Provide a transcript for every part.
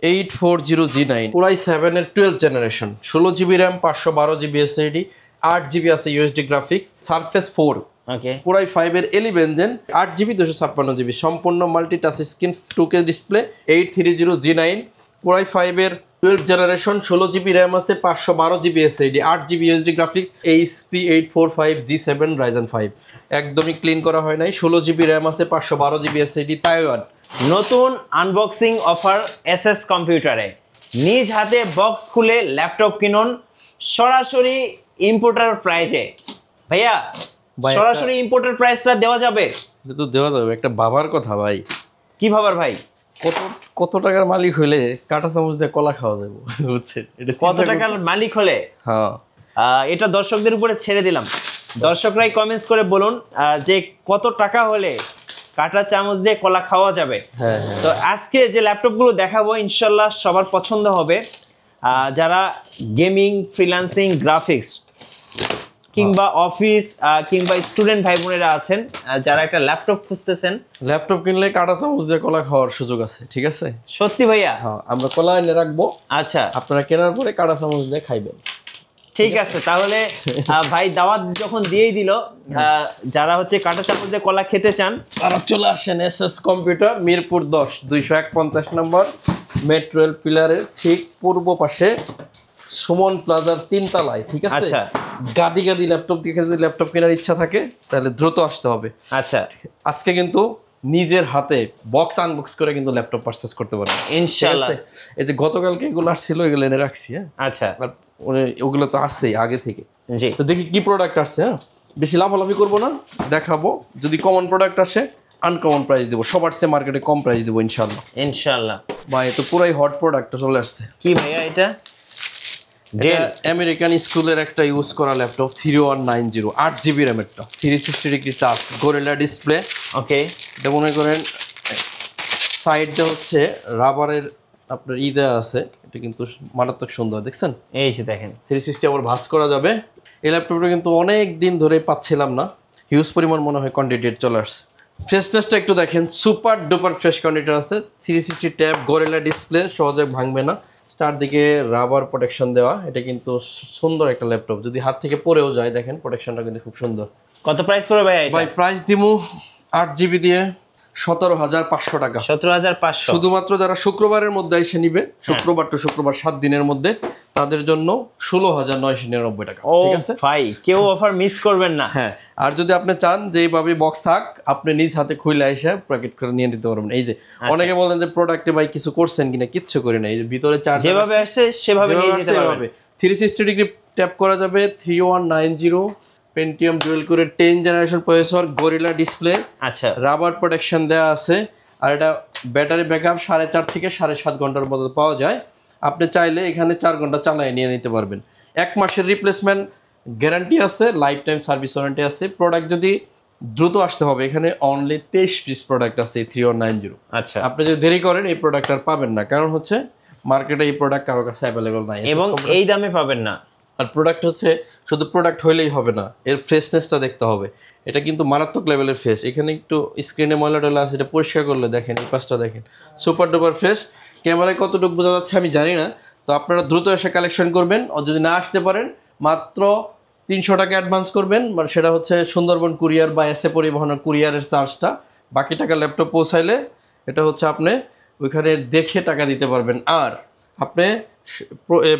840G9 Core i7 এর 12 generation, 16GB RAM, 512GB SSD, 8GB আছে USD graphics, surface 4। ওকে, Core i5 এর 11 gen, 8GB 256GB, সম্পূর্ণ multi touch screen 2K display, 830G9 Core i5 এর 12 generation, 16GB RAM আছে, 512GB SSD, 8GB USD graphics, HP845G7 Ryzen 5, একদমই clean করা হয় নাই। 16GB RAM আছে, 512GB SSD, তাইওয়ান। নতুন আনবক্সিং অফার এসএস কম্পিউটারে, নিজ হাতে বক্স খুলে ল্যাপটপ কিনুন সরাসরি ইম্পোর্টার প্রাইজে। ভাইয়া সরাসরি ইম্পোর্টার প্রাইসটা দেওয়া যাবে? এটা তো দেওয়া যাবে, একটা ভাবার কথা ভাই। কি ভাবার ভাই? কত টাকার মালিক হলে কাঁটা চামচ দিয়ে কলা খাওয়া যাবে, বুঝছেন? এটা কত টাকার মালিক হলে? হ্যাঁ, এটা দর্শকদের উপরে ছেড়ে দিলাম। দর্শকরাই কমেন্টস করে বলুন যে কত টাকা হলে কাঁটা চামচ দিয়ে কলা খাওয়া যাবে। তো আজকে যে ল্যাপটপগুলো দেখাবো ইনশাল্লাহ সবার পছন্দ হবে। যারা গেমিং, ফ্রিল্যান্সিং, গ্রাফিক্স কিংবা অফিস কিংবা স্টুডেন্ট ভাই বোনেরা আছেন, যারা একটা ল্যাপটপ খুঁজতেছেন, ল্যাপটপ কিনলে কাঁটা চামচ দিয়ে কলা খাওয়ার সুযোগ আছে, ঠিক আছে? সত্যি ভাইয়া? হ্যাঁ, আমরা কলা এনে রাখবো। আচ্ছা, আপনারা কেনার পরে কাঁটা চামচ দিয়ে খাইবেন। ঠিক আছে, তাহলে ভাই দাওয়াত যখন দিয়েই দিল, যারা হচ্ছে কাঁটা চামচ দিয়ে কলা খেতে চান তারা চলে আসেন এসএস কম্পিউটার, মিরপুর 10, 251 নম্বর, মেট্রো রেল পিলারের ঠিক পূর্ব পাশে, সুমন প্লাজার 3 তলায়, ঠিক আছে? আচ্ছা, গাদি ল্যাপটপ দেখে যদি ল্যাপটপ কেনার ইচ্ছা থাকে তাহলে দ্রুত আসতে হবে। আচ্ছা, আজকে কিন্তু নিজের হাতে বক্স আনবক্স করে কিন্তু ল্যাপটপ পারচেজ করতে পারবেন ইনশাআল্লাহ। এই যে গতকালকে এগুলো আসছিল, এগুলো এনে রাখছি। হ্যাঁ, আচ্ছা, ওগুলো তো আসছেই আগে থেকে। জি, তো দেখি কি প্রোডাক্ট আসছে। হ্যাঁ, বেশি লাফালাফি করবো না, দেখাবো। যদি কমন প্রোডাক্ট আসে আনকমন প্রাইস দেবো, সবার চেয়ে মার্কেটে কম প্রাইস দেবো ইনশাল্লাহ। ইনশাআল্লাহ ভাই তো পুরাই হট প্রোডাক্ট চলে আসছে। কি ভাইয়া এটা? আমেরিকান স্কুলের একটা ইউজ করা ল্যাপটপ, 3190, 8GB র্যামেরটা, 360° টাচ, গোরিলা ডিসপ্লে। ওকে, এটা মনে করেন সাইডটা হচ্ছে রাবারের আপনার দেওয়া আছে, এটা কিন্তু মারাত্মক সুন্দর, দেখছেন? এই যে দেখেন 360 আবার ভাঁজ করা যাবে। এই ল্যাপটপটা কিন্তু অনেক দিন ধরে পাচ্ছিলাম না, হিউজ পরিমাণ মনে হয় কোয়ান্টিটি চলে আসছে। ফ্রেশনেসটা একটু দেখেন, সুপার ডুপার ফ্রেশ কন্ডিশন আছে, 360 ট্যাব, গোরিলা ডিসপ্লে, সহজে ভাঙবে না, চারদিকে রাবার প্রোটেকশন দেওয়া। এটা কিন্তু সুন্দর একটা ল্যাপটপ, যদি হাত থেকে পড়েও যায় দেখেন প্রোটেকশনটা কিন্তু খুব সুন্দর। কত প্রাইস পড়বে ভাই এটা? ভাই প্রাইস দিমু 8GB দিয়ে 17,500 টাকা। 17,500 শুধুমাত্র যারা শুক্রবারের মধ্যে এসে নিবে, শুক্রবার টু শুক্রবার 7 দিনের মধ্যে, তাদের জন্য 16,999 টাকা, ঠিক আছে ভাই? কেউ অফার মিস করবেন না। হ্যাঁ, আর যদি আপনি চান যে এইভাবে বক্স থাক, আপনি নিজ হাতে খুলে এসে প্যাকেট করে নিয়ে নিতে পারবেন। এই যে অনেকে বলেন যে প্রোডাক্টে ভাই কিছু করছেন কিনা, কিচ্ছু করি না। এই যে ভিতরে চার্জ যেভাবে আসছে সেভাবে নিয়ে যেতে পারবেন। 360° ট্যাপ করা যাবে, 3190 পেন্টিয়াম ডুয়েল কোরের 10 জেনারেশন প্রসেসর, গোরিলা ডিসপ্লে, আচ্ছা, রাবার প্রোটেকশন দেওয়া আছে। আর এটা ব্যাটারি ব্যাকআপ 4.5 থেকে 7.5 ঘন্টার মতো পাওয়া যায়। আপনি চাইলে এখানে 4 ঘন্টা চালিয়ে নিয়ে নিতে পারবেন। 1 মাসের রিপ্লেসমেন্ট গ্যারান্টি আছে, লাইফ টাইম সার্ভিস ওয়ারেন্টি আছে। প্রোডাক্ট যদি দ্রুত আসতে হবে, এখানে অনলি 23 পিস প্রোডাক্ট আছে 3190। আচ্ছা, আপনি যদি দেরি করেন এই প্রোডাক্ট আর পাবেন না, কারণ হচ্ছে মার্কেটে এই প্রোডাক্ট কারোর কাছে অ্যাভেলেবল নাই এবং এই দামে পাবেন না। আর প্রোডাক্ট হচ্ছে শুধু প্রোডাক্ট হইলেই হবে না, এর ফ্রেশনেসটা দেখতে হবে। এটা কিন্তু মারাত্মক লেভেলের ফ্রেশ। এখানে একটু স্ক্রিনে ময়লা টয়লা আছে, এটা পরিষ্কার করলে দেখেন, এই পাশটা দেখেন, সুপার ডুপার ফ্রেশ। ক্যামেরায় কতটুকু বোঝা যাচ্ছে আমি জানি না, তো আপনারা দ্রুত এসে কালেকশন করবেন। আর যদি না আসতে পারেন, মাত্র 300 টাকা অ্যাডভান্স করবেন, মানে সেটা হচ্ছে সুন্দরবন কুরিয়ার বা এসএ পরিবহনের কুরিয়ারের চার্জটা। বাকি টাকা ল্যাপটপ পৌঁছাইলে এটা হচ্ছে আপনি ওইখানে দেখে টাকা দিতে পারবেন। আর আপনি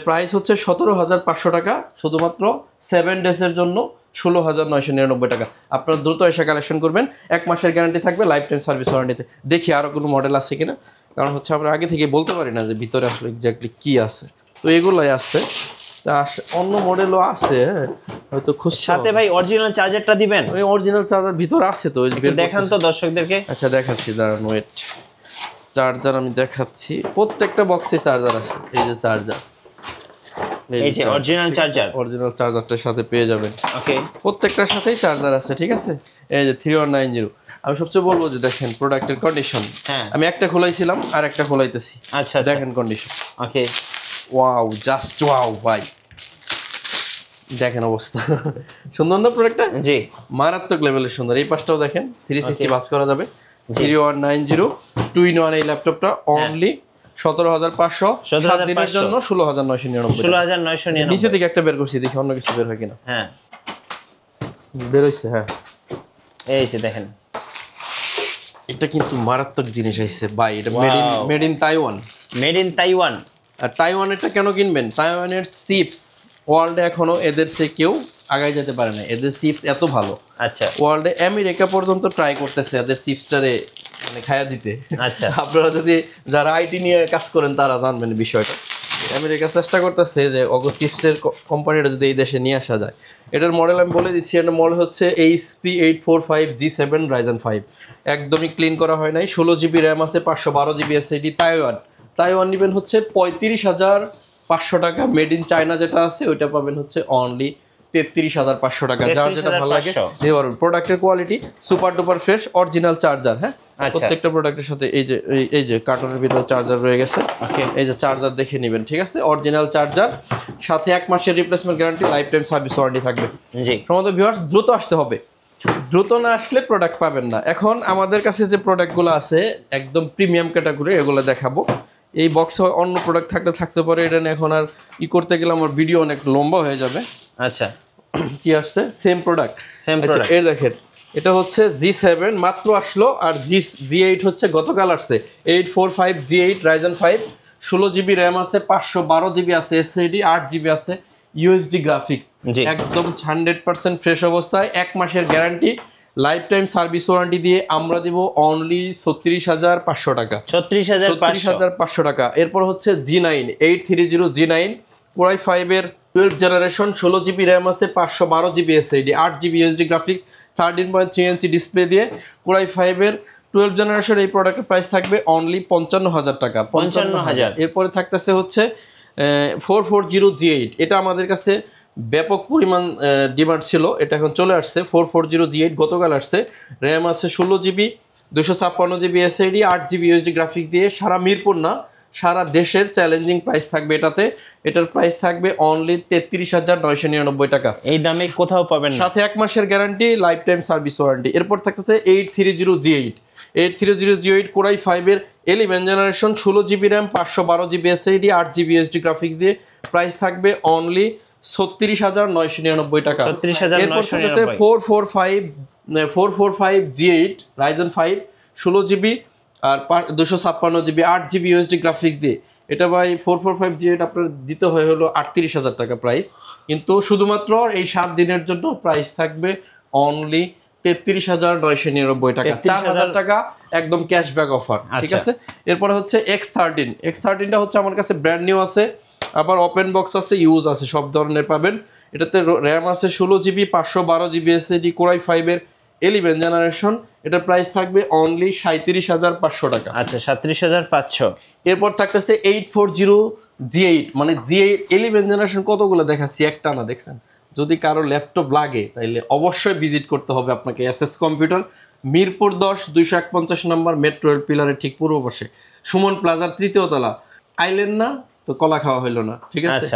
প্রাইস হচ্ছে 17,500 টাকা, শুধুমাত্র 7 ডেজের জন্য 16,999 টাকা। আপনারা দ্রুত এসে কালেকশন করবেন। 1 মাসের গ্যারান্টি থাকবে, লাইফ টাইম সার্ভিস ওয়ারেন্টিতে। দেখি আরও কোনো মডেল আছে কিনা, কারণ হচ্ছে আমরা আগে থেকে বলতে পারি না যে ভিতরে আসলে এক্স্যাক্টলি কী আছে। তো এগুলোই আসছে, অন্য মডেলও আছে, হয়তো খুব সাথে ভাই অরিজিনাল চার্জারটা দিবেন। ওই অরিজিনাল চার্জার ভিতরে আছে তো, দেখান তো দর্শকদেরকে। আচ্ছা দেখাচ্ছি, দাঁড়ান, ওয়েট। চার্জার আমি দেখাচ্ছি, প্রত্যেকটা বক্সে চার্জার আছে। এই যে চার্জার, এই যে অরিজিনাল চার্জার, অরিজিনাল চার্জারটার সাথে পেয়ে যাবেন। ওকে, প্রত্যেকটার সাথেই চার্জার আছে, ঠিক আছে? এই যে 3190। আমি সবচেয়ে বলবো যে দেখেন প্রোডাক্টের কন্ডিশন। হ্যাঁ, আমি একটা খোলাইছিলাম আর একটা খোলাইতেছি। আচ্ছা, দেখেন কন্ডিশন। ওকে, ওয়াও, জাস্ট ওয়াও ভাই, দেখেন অবস্থা। সুন্দর না প্রোডাক্টটা? জি, মারাত্মক লেভেলের সুন্দর। এই পাশটাও দেখেন, 360 বাস করা যাবে। 3190 2-in-1 এই ল্যাপটপটা অনলি 17,500, 7 দিনের জন্য 16,999, 16,999। নিচে থেকে একটা বের করছি, দেখি অন্য কিছু বের হয় কিনা। হ্যাঁ বের হইছে, হ্যাঁ এই যে দেখেন, এটা কিন্তু মারাত্মক জিনিস আইছে ভাই, এটা made in Taiwan. Made in Taiwan. আর তাইওয়ানেরটা কেন কিনবেন? তাইওয়ানের চিপস ওয়ার্ল্ডে এখনো এদের চেয়ে কেউ আগায় যেতে পারে না, এদের চিপস এত ভালো। আচ্ছা, ওয়ার্ল্ডে আমেরিকা পর্যন্ত ট্রাই করতেছে এদের চিপসটারে মানে খায়া দিতে। আচ্ছা, আপনারা যদি যারা আইটি নিয়ে কাজ করেন তারা জানবেন বিষয়টা। আমেরিকা চেষ্টা করতেছে যে অগো চিপসের কোম্পানিটা যদি এই দেশে নিয়ে আসা যায়। এটার মডেল আমি বলে দিচ্ছি, এটার মডেল হচ্ছে HP845G7 Ryzen 5, একদমই ক্লিন করা হয় নাই। 16 GB র্যাম আছে, 512 GB SSD। তাইওয়ান নেবেন হচ্ছে 35,500 টাকা। মেড ইন চায়না যেটা আছে ওইটা পাবেন হচ্ছে অনলি 33,500 টাকা। যার যেটা ভালো লাগে নিতে পারবেন। প্রোডাক্টের quality super duper fresh, original charger. হ্যাঁ, প্রত্যেকটা প্রোডাক্টের সাথে এই যে কার্টনের ভিতরে চার্জার রয়ে গেছে, এই যে চার্জার দেখে নেবেন, ঠিক আছে? অরিজিনাল চার্জার, সাথে 1 মাসের replacement guarantee, life time service warranty থাকবে। জি, সমস্ত ভিউয়ার্স দ্রুত আসতে হবে, দ্রুত না আসলে প্রোডাক্ট পাবেন না। এখন আমাদের কাছে যে প্রোডাক্টগুলো আছে একদম প্রিমিয়াম ক্যাটাগরি, এগুলো দেখাবো। এই বক্সে অন্য প্রোডাক্ট থাকতে পারে, এটা নিয়ে এখন আর করতে গেলে আমার ভিডিও অনেক লম্বা হয়ে যাবে। আচ্ছা, কি আসছে? Same product. এর দেখেন, এটা হচ্ছে G7 মাত্র আসলো, আর G8 হচ্ছে গতকাল আসছে। 845G8 Ryzen 5, 16 GB র্যাম আছে, 512 GB আছে SSD, 8 GB আছে USD গ্রাফিক্স। একদম 100% ফ্রেশ অবস্থায়, 1 মাসের guarantee, life time service warranty দিয়ে আমরা দিব অনলি 36,500 টাকা। 36,500 টাকা। এরপর হচ্ছে G9 830G9 Core i5 এর 12 জেনারেশন, 16 GB র্যাম আছে, 512 GB SSD, 8 GB USD graphics, 13.3 inch display দিয়ে Core i5 এর 12 জেনারেশন। এই প্রোডাক্টের প্রাইস থাকবে অনলি 55,000 টাকা। 55,000। এরপরে থাকতেছে হচ্ছে 440G8, এটা আমাদের কাছে ব্যাপক পরিমাণ ডিমান্ড ছিল, এটা এখন চলে আসছে। 440G8 গতকাল আসছে। র্যাম আছে 16 GB, 256 GB SSD, 8 GB USD graphics দিয়ে। সারা মিরপুর না, সারা দেশের চ্যালেঞ্জিং প্রাইস থাকবে এটাতে। এটার প্রাইস থাকবে অনলি 33,999 টাকা। এই দামে কোথাও পাবেন না, সাথে 1 মাসের guarantee, life time service warranty. এরপর থাকতেছে 830G8 Core i5 এর 11 generation, 16 GB RAM, 512 GB SSD, 8 GB USD graphics দিয়ে। প্রাইস থাকবে অনলি 36,999 টাকা। 36,999। 445G8 Ryzen 5, 16 GB আর 256 GB, 8 GB USD গ্রাফিক্স দিয়ে। এটা ভাই 445G8 আপনার দিতে হলো 38,000 টাকা প্রাইস, কিন্তু শুধুমাত্র এই 7 দিনের জন্য প্রাইস থাকবে অনলি 33,999 টাকা। 4,000 টাকা একদম ক্যাশব্যাক অফার, ঠিক আছে? এরপরে হচ্ছে X13টা হচ্ছে আমার কাছে ব্র্যান্ড নিউ আছে, আবার ওপেন বক্স আছে, ইউজ আছে, সব ধরনের পাবেন। এটাতে র্যাম আছে 16 GB, 512 GB SSD, Core i5 এর 11 জেনারেশন। এটার প্রাইস থাকবে অনলি 37,500 টাকা। আচ্ছা, 37,500। এরপর থাকতেছে 840G8, মানে G8 11 জেনারেশন। কতগুলো দেখাচ্ছি, একটা না, দেখছেন? যদি কারো ল্যাপটপ লাগে তাইলে অবশ্যই ভিজিট করতে হবে আপনাকে এসএস কম্পিউটার, মিরপুর 10 251 নম্বর মেট্রো রেল পিলারের ঠিক পূর্ব পাশে, সুমন প্লাজার 3য় তলা। আইলেন না তো কলা খাওয়া হইলো না, ঠিক আছে?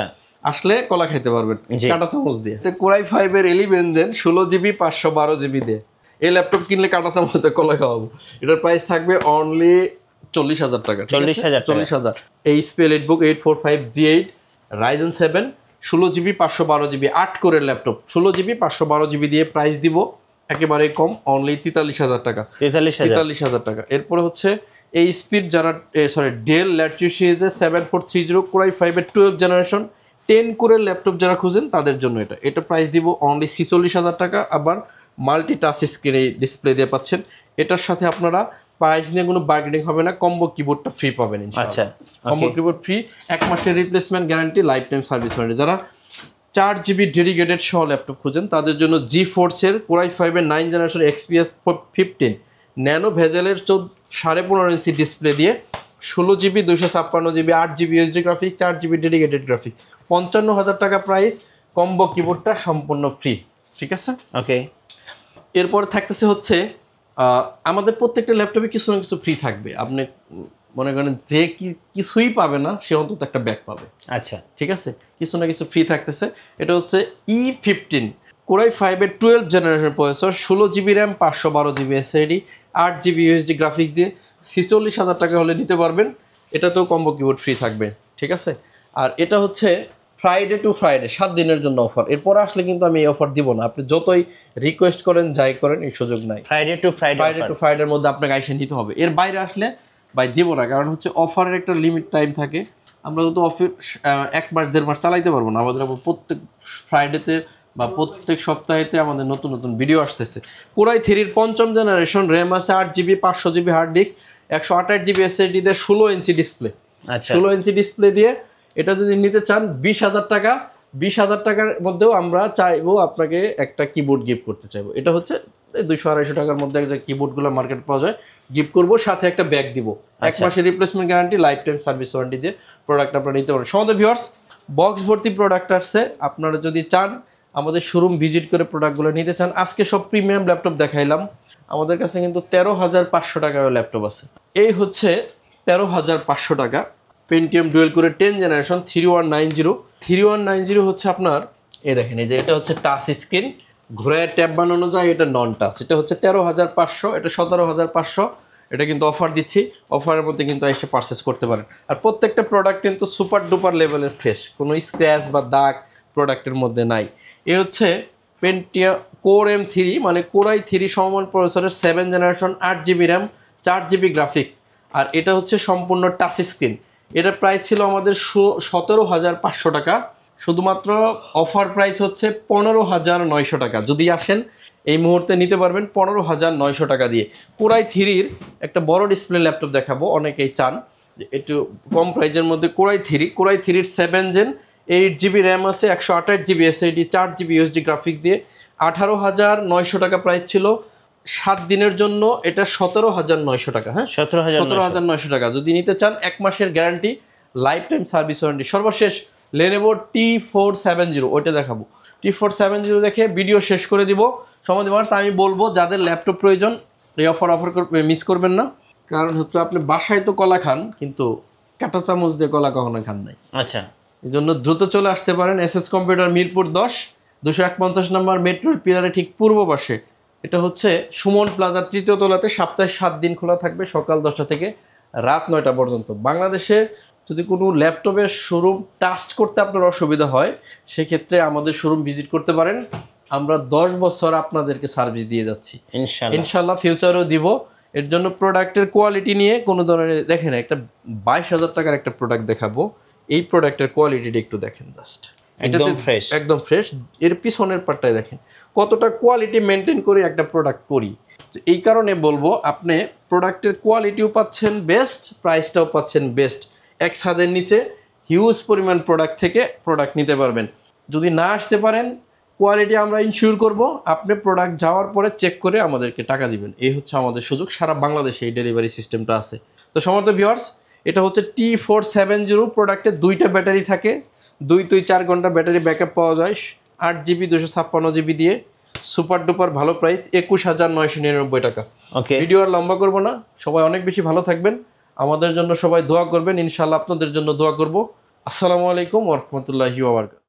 আসলে কলা খাইতে পারবেন কাঁটা চামচ দিয়ে। Core i5 এর 11 দেন, 16 GB 512 GB দিয়ে। এই ল্যাপটপ কিনলে কাঁটা চামচ দিয়ে কলা খাওয়াবো। এটার প্রাইস থাকবে অনলি 40,000 টাকা। 40,000। HP EliteBook 845G8 Ryzen 7, 16 GB 512 GB 8 কোরের ল্যাপটপ, 16 GB 512 GB দিয়ে প্রাইস দিব একেবারে কম, অনলি 43,000 টাকা। 43,000 টাকা। এরপরে হচ্ছে এই স্পিড যারা ডেল ল্যাটিটিউড সিরিজের 7430 Core i5 এর 12 জেনারেশন 10 কোরের ল্যাপটপ যারা খুঁজেন তাদের জন্য এটা প্রাইস দিব অনলি 46,000 টাকা। আবার মাল্টি টাচ স্ক্রিন ডিসপ্লে দিয়ে পাচ্ছেন। এটার সাথে আপনারা প্রাইস নিয়ে কোনো বার্গেনিং হবে না, কম্বো কিবোর্ডটা ফ্রি পাবেন ইনশাআল্লাহ। আচ্ছা, কম্বো কিবোর্ড ফ্রি, 1 মাসের replacement guarantee, life time service warranty. যারা 4 GB ডেডিকেটেড সহ ল্যাপটপ খুঁজেন তাদের জন্য G4 এর Core i5 এর 9 generation XPS 15 nano ভেজেলের 15.5 inch display দিয়ে 16 GB 256 GB 8 GB USD graphics, 4 GB dedicated graphics, 55,000 টাকা প্রাইস। কম্বো কিবোর্ডটা সম্পূর্ণ ফ্রি, ঠিক আছে? ওকে। এরপর থাকতেছে হচ্ছে আমাদের প্রত্যেকটা ল্যাপটপে কিছু না কিছু ফ্রি থাকবে। আপনি মনে করেন যে কিছুই পাবে না সে অন্তত একটা ব্যাগ পাবে। আচ্ছা, ঠিক আছে, কিছু না কিছু ফ্রি থাকতেছে। এটা হচ্ছে E15 Core i5 এর 12 generation processor, 16 GB RAM, 512 GB SSD, 8 GB USD graphics দিয়ে 46,000 টাকা হলে নিতে পারবেন। এটাতেও কম্বো কিবোর্ড ফ্রি থাকবে, ঠিক আছে। আর এটা হচ্ছে ফ্রাইডে টু ফ্রাইডে 7 দিনের জন্য অফার। এরপর আসলে কিন্তু আমি এই অফার দিব না, আপনি যতই রিকোয়েস্ট করেন যাই করেন এই সুযোগ নাই। ফ্রাইডে টু ফ্রাইডের মধ্যে আপনাকে আইসে নিতে হবে, এর বাইরে আসলে ভাই দিব না, কারণ হচ্ছে অফারের একটা লিমিট টাইম থাকে। আমরা তো অফার 1 মাস 1.5 মাস চালাইতে পারবো না, আমাদের প্রত্যেক ফ্রাইডেতে বা প্রত্যেক সপ্তাহেতে আমাদের নতুন নতুন ভিডিও আসতেছে। কোরাই 3-র 5ম জেনারেশন, র্যাম আছে 8GB, 500GB hard disk, 128GB SSD দিয়ে 16 ইঞ্চি ডিসপ্লে। আচ্ছা 16 ইঞ্চি ডিসপ্লে দিয়ে এটা যদি নিতে চান 20,000 টাকা, 20,000 টাকার মধ্যেও আমরা চাইবো আপনাকে একটা কিবোর্ড গিফট করতে চাইবো। এটা হচ্ছে 200-250 টাকার মধ্যে যে কিবোর্ডগুলো মার্কেট পাওয়া যায় গিফট করবো, সাথে একটা ব্যাগ দিব, 1 মাসের replacement guarantee, life time service warranty দিয়ে প্রোডাক্ট আপনারা নিতে পারেন। সমস্ত ভিউয়ার্স বক্স ভর্তি প্রোডাক্ট আসছে, আপনারা যদি চান আমাদের শোরুম ভিজিট করে প্রোডাক্টগুলো নিতে চান। আজকে সব প্রিমিয়াম ল্যাপটপ দেখাইলাম, আমাদের কাছে কিন্তু 13,500 টাকার ল্যাপটপ আছে। এই হচ্ছে 13,500 টাকা পেন্টিয়াম ডুয়েল কোরের 10 জেনারেশন 3190 হচ্ছে আপনার, এই দেখেন এই যে এটা হচ্ছে টাচ স্ক্রিন, ঘোরায় ট্যাব বানানো যায়, এটা নন টাচ। এটা হচ্ছে 13,500, এটা 17,500। এটা কিন্তু অফার দিচ্ছি, অফারের মধ্যে কিন্তু এসে পারচেস করতে পারেন। আর প্রত্যেকটা প্রোডাক্ট কিন্তু সুপার ডুপার লেভেলের ফ্রেশ, কোনো স্ক্র্যাচ বা দাগ প্রোডাক্টের মধ্যে নাই। এ হচ্ছে পেন্টিয়াম কোর M3 মানে কোরাই 3 সমমান প্রসেসরের 7 generation, 8GB RAM, 4GB graphics. আর এটা হচ্ছে সম্পূর্ণ টাচ স্ক্রিন। এটার প্রাইস ছিল আমাদের 17,500 টাকা, শুধুমাত্র অফার প্রাইস হচ্ছে 15,900 টাকা। যদি আসেন এই মুহূর্তে নিতে পারবেন 15,900 টাকা দিয়ে। কোরাই 3-র একটা বড় ডিসপ্লে ল্যাপটপ দেখাবো, অনেকেই চান যে একটু কম প্রাইজের মধ্যে। কোরাই 3-র 7 জেন, 8GB র্যাম আছে, 128GB SSD, 4GB USD graphics দিয়ে 18,900 টাকা প্রাইস ছিল। 7 দিনের জন্য এটা 17,900 টাকা। হ্যাঁ 17,900 টাকা। যদি নিতে চান 1 মাসের guarantee, life time service warranty. সর্বশেষ Lenovo T470, ওইটা দেখাবো। T470 দেখে ভিডিও শেষ করে দিব। সমাজ ভিউয়ার্স আমি বলবো যাদের ল্যাপটপ প্রয়োজন এই অফার মিস করবেন না, কারণ হচ্ছে আপনি বাসায় তো কলা খান কিন্তু কাঁটা চামচ দিয়ে কলা কখনো খান নাই। আচ্ছা এই জন্য দ্রুত চলে আসতে পারেন SS কম্পিউটার, মিরপুর 10, 251 নম্বর মেট্রোর পিলারে ঠিক পূর্ব পাশে। এটা হচ্ছে সুমন প্লাজার 3য় তলাতে, সপ্তাহে 7 দিন খোলা থাকবে, সকাল 10টা থেকে রাত 9টা পর্যন্ত। বাংলাদেশে যদি কোনো ল্যাপটপের শোরুম টাস্ট করতে আপনার অসুবিধা হয় সেক্ষেত্রে আমাদের শোরুম ভিজিট করতে পারেন। আমরা 10 বছর আপনাদেরকে সার্ভিস দিয়ে যাচ্ছি, ইনশাল্লাহ ফিউচারেও দিব। এর জন্য প্রোডাক্টের কোয়ালিটি নিয়ে কোনো ধরনের, দেখেন একটা 22,000 টাকার একটা প্রোডাক্ট দেখাবো, এই প্রোডাক্টের কোয়ালিটিটা একটু দেখেন জাস্ট, একদম ফ্রেশ, একদম ফ্রেশ। এর পিছনের পার্টটাই দেখেন কতটা কোয়ালিটি মেনটেন করে একটা প্রোডাক্ট করি। এই কারণে বলবো আপনি প্রোডাক্টের কোয়ালিটিও পাচ্ছেন বেস্ট, প্রাইসটাও পাচ্ছেন বেস্ট। এক ছাদের নিচে হিউজ পরিমাণ প্রোডাক্ট থেকে প্রোডাক্ট নিতে পারবেন। যদি না আসতে পারেন কোয়ালিটি আমরা ইনশিওর করব, আপনি প্রোডাক্ট যাওয়ার পরে চেক করে আমাদেরকে টাকা দিবেন। এই হচ্ছে আমাদের সুযোগ, সারা বাংলাদেশে এই ডেলিভারি সিস্টেমটা আছে। তো সমস্ত ভিউয়ার্স এটা হচ্ছে T470, প্রোডাক্টে 2টা ব্যাটারি থাকে, 2-4 ঘন্টা ব্যাটারি ব্যাকআপ পাওয়া যায়, 8GB 256GB দিয়ে। সুপার ডুপার ভালো প্রাইস, 21,999 টাকা। ভিডিও আর লম্বা করবো না, সবাই অনেক বেশি ভালো থাকবেন, আমাদের জন্য সবাই দোয়া করবেন, ইনশাআল্লাহ আপনাদের জন্য দোয়া করব। আসসালামু আলাইকুম ওয়া রাহমাতুল্লাহি ওয়া বারাকাতুহু।